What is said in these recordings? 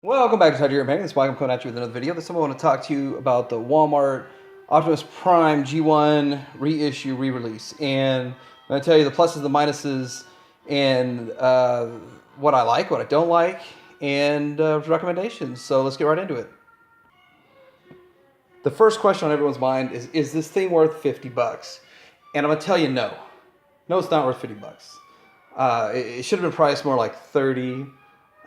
Welcome back to Untitled Chapter. This is Mike. I'm coming at you with another video. This time I want to talk to you about the Walmart Optimus Prime G1 reissue re-release. And I'm going to tell you the pluses, the minuses, and what I like, what I don't like, and recommendations. So let's get right into it. The first question on everyone's mind is this thing worth 50 bucks? And I'm going to tell you no. No, it's not worth 50 bucks. It should have been priced more like 30.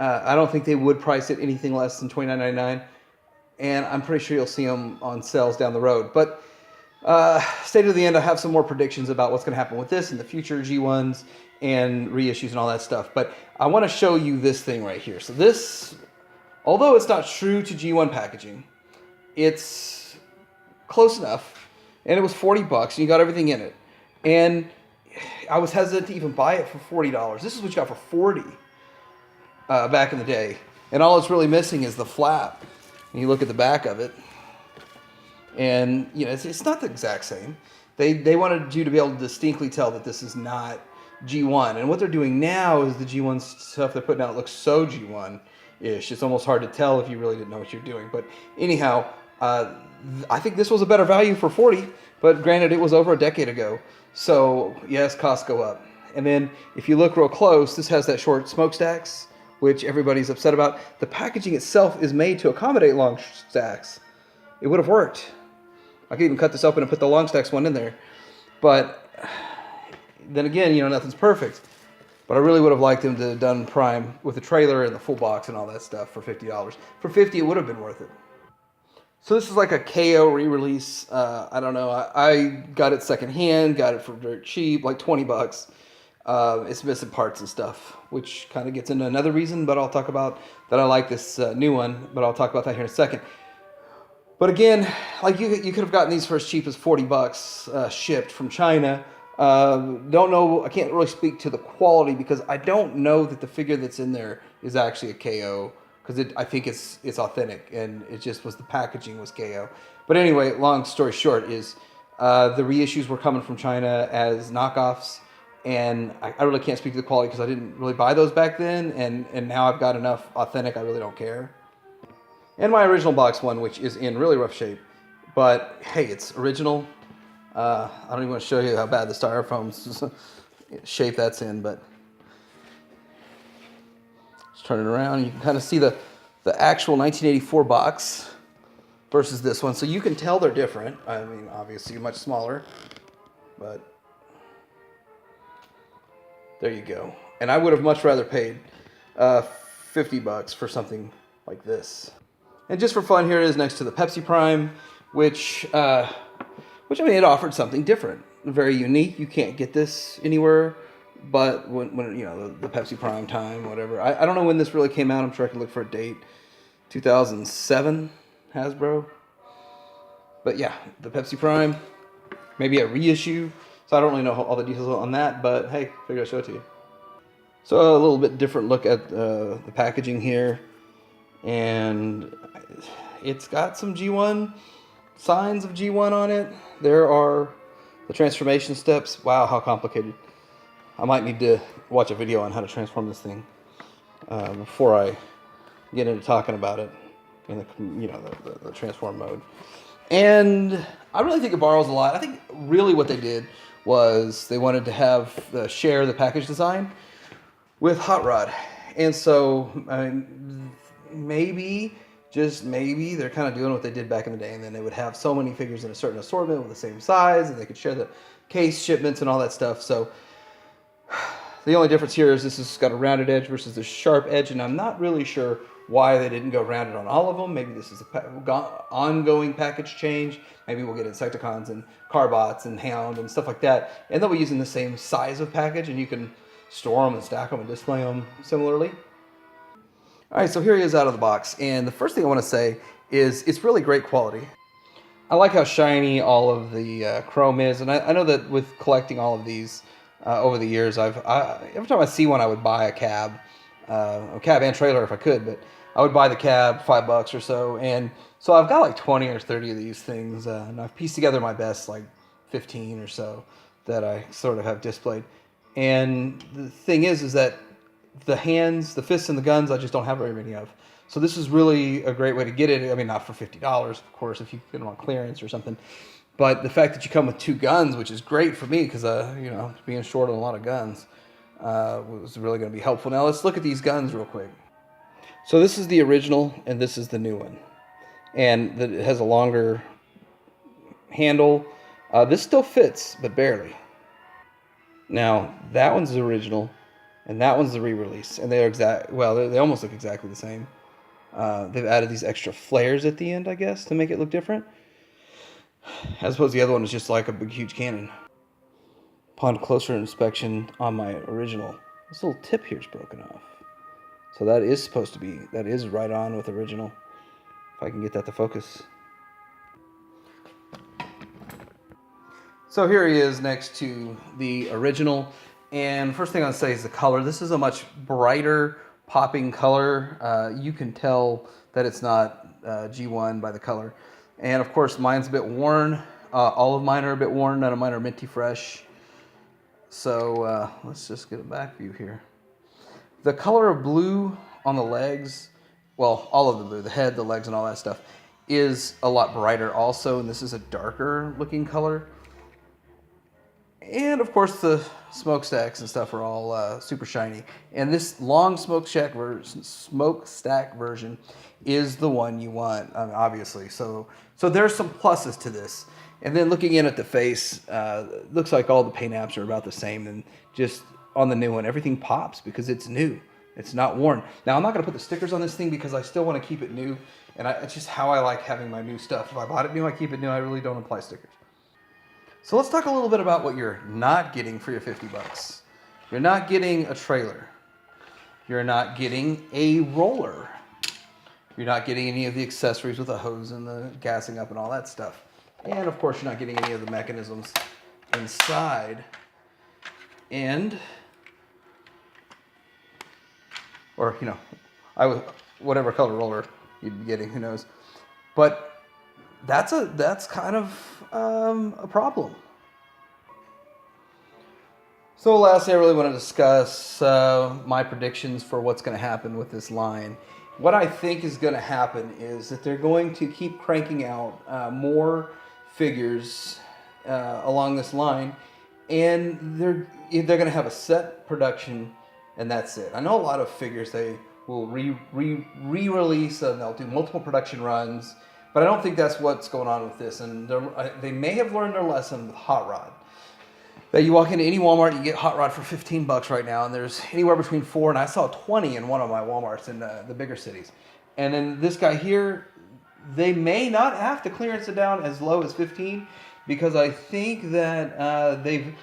I don't think they would price it anything less than $29.99, and I'm pretty sure you'll see them on sales down the road. But stay to the end. I have some more predictions about what's going to happen with this in the future G1s and reissues and all that stuff. But I want to show you this thing right here. So this, although it's not true to G1 packaging, it's close enough, and it was 40 bucks, and you got everything in it. And I was hesitant to even buy it for $40. This is what you got for 40. Back in the day, and all it's really missing is the flap. And you look at the back of it, and you know it's not the exact same. They wanted you to be able to distinctly tell that this is not G1. And what they're doing now is the G1 stuff they're putting out looks so G1-ish. It's almost hard to tell if you really didn't know what you're doing. But anyhow, I think this was a better value for 40. But granted, it was over a decade ago, so yes, costs go up. And then if you look real close, this has that short smokestacks, which everybody's upset about. The packaging itself is made to accommodate long stacks. It would have worked. I could even cut this open and put the long stacks one in there. But then again, you know, nothing's perfect. But I really would have liked them to have done Prime with the trailer and the full box and all that stuff for $50. For $50, it would have been worth it. So this is like a KO re-release. I don't know. I got it secondhand, got it for dirt cheap, like 20 bucks. It's missing parts and stuff, which kind of gets into another reason, but I'll talk about that I like this new one, but I'll talk about that here in a second. But again, like you could have gotten these for as cheap as 40 bucks shipped from China. Don't know, I can't really speak to the quality because I don't know that the figure that's in there is actually a KO, because I think it's authentic, and it just was the packaging was KO. But anyway, long story short is the reissues were coming from China as knockoffs. And I really can't speak to the quality because I didn't really buy those back then, and now I've got enough authentic, I really don't care. And my original box one, which is in really rough shape, but hey, it's original. I don't even want to show you how bad the styrofoam shape that's in, but just turn it around, and you can kind of see the actual 1984 box versus this one. So you can tell they're different. I mean, obviously much smaller, but there you go. And I would have much rather paid 50 bucks for something like this. And just for fun, here it is next to the Pepsi Prime, which I mean, it offered something different, very unique. You can't get this anywhere, but when you know the Pepsi Prime time, whatever. I don't know when this really came out. I'm sure I can look for a date. 2007, Hasbro. But yeah, the Pepsi Prime, maybe a reissue. So I don't really know all the details on that, but hey, figured I'd show it to you. So a little bit different look at the packaging here. And it's got some G1 signs of G1 on it. There are the transformation steps. Wow, how complicated. I might need to watch a video on how to transform this thing before I get into talking about it in the transform mode. And I really think it borrows a lot. I think really what they did was they wanted to have share the package design with Hot Rod. And so maybe, just maybe, they're kind of doing what they did back in the day, and then they would have so many figures in a certain assortment with the same size, and they could share the case shipments and all that stuff. So the only difference here is this has got a rounded edge versus the sharp edge, and I'm not really sure why they didn't go rounded on all of them. Maybe this is an ongoing package change. Maybe we'll get Insecticons and Carbots and Hound and stuff like that. And they'll be using the same size of package, and you can store them and stack them and display them similarly. All right, so here he is out of the box. And the first thing I want to say is it's really great quality. I like how shiny all of the chrome is. And I know that with collecting all of these over the years, every time I see one, I would buy a cab and trailer if I could, but I would buy the cab, $5 or so, and so I've got like 20 or 30 of these things, and I've pieced together my best like 15 or so that I sort of have displayed. And the thing is that the hands, the fists, and the guns I just don't have very many of. So this is really a great way to get it. I mean, not for $50, of course, if you get them on clearance or something. But the fact that you come with 2 guns, which is great for me because, you know, being short on a lot of guns was really going to be helpful. Now let's look at these guns real quick. So this is the original and this is the new one. And it has a longer handle. This still fits, but barely. Now that one's the original and that one's the re-release. And they're they almost look exactly the same. They've added these extra flares at the end, I guess, to make it look different. As opposed to the other one is just like a big, huge cannon. Upon closer inspection on my original, this little tip here is broken off. So that is right on with original. If I can get that to focus. So here he is next to the original. And first thing I'll say is the color. This is a much brighter popping color. You can tell that it's not G1 by the color. And of course, mine's a bit worn. All of mine are a bit worn. None of mine are minty fresh. So let's just get a back view here. The color of blue on the legs, well, all of the blue, the head, the legs, and all that stuff, is a lot brighter also. And this is a darker looking color. And of course, the smokestacks and stuff are all super shiny. And this long smokestack version is the one you want, obviously. So there's some pluses to this. And then looking in at the face, looks like all the paint apps are about the same. And just on the new one, everything pops because it's new. It's not worn. Now, I'm not going to put the stickers on this thing because I still want to keep it new. And it's just how I like having my new stuff. If I bought it new, I keep it new. I really don't apply stickers. So let's talk a little bit about what you're not getting for your 50 bucks. You're not getting a trailer. You're not getting a roller. You're not getting any of the accessories with the hose and the gassing up and all that stuff. And of course, you're not getting any of the mechanisms inside. Or, you know, whatever color roller you'd be getting, who knows. But that's kind of a problem. So lastly, I really want to discuss my predictions for what's going to happen with this line. What I think is going to happen is that they're going to keep cranking out more figures along this line, and they're going to have a set production, and that's it. I know a lot of figures they will re-release and they'll do multiple production runs. But I don't think that's what's going on with this. And they may have learned their lesson with Hot Rod. That you walk into any Walmart, you get Hot Rod for 15 bucks right now. And there's anywhere between 4 and I saw 20 in one of my Walmarts in the bigger cities. And then this guy here, they may not have to clearance it down as low as 15 because I think that they've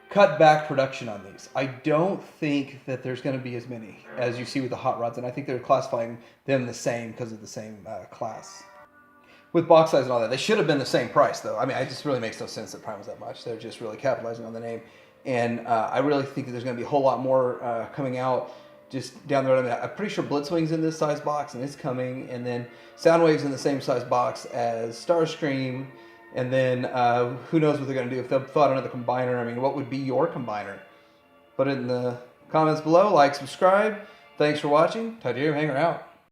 cut back production on these. I don't think that there's going to be as many as you see with the Hot Rods. And I think they're classifying them the same because of the same class. With box size and all that. They should have been the same price, though. I mean, it just really makes no sense that Prime was that much. They're just really capitalizing on the name. And I really think that there's going to be a whole lot more coming out just down the road. I mean, I'm pretty sure Blitzwing's in this size box, and it's coming. And then Soundwave's in the same size box as Starscream. And then who knows what they're going to do. If they've thought another combiner, I mean, what would be your combiner? Put it in the comments below. Like, subscribe. Thanks for watching. Titanium Hanger out.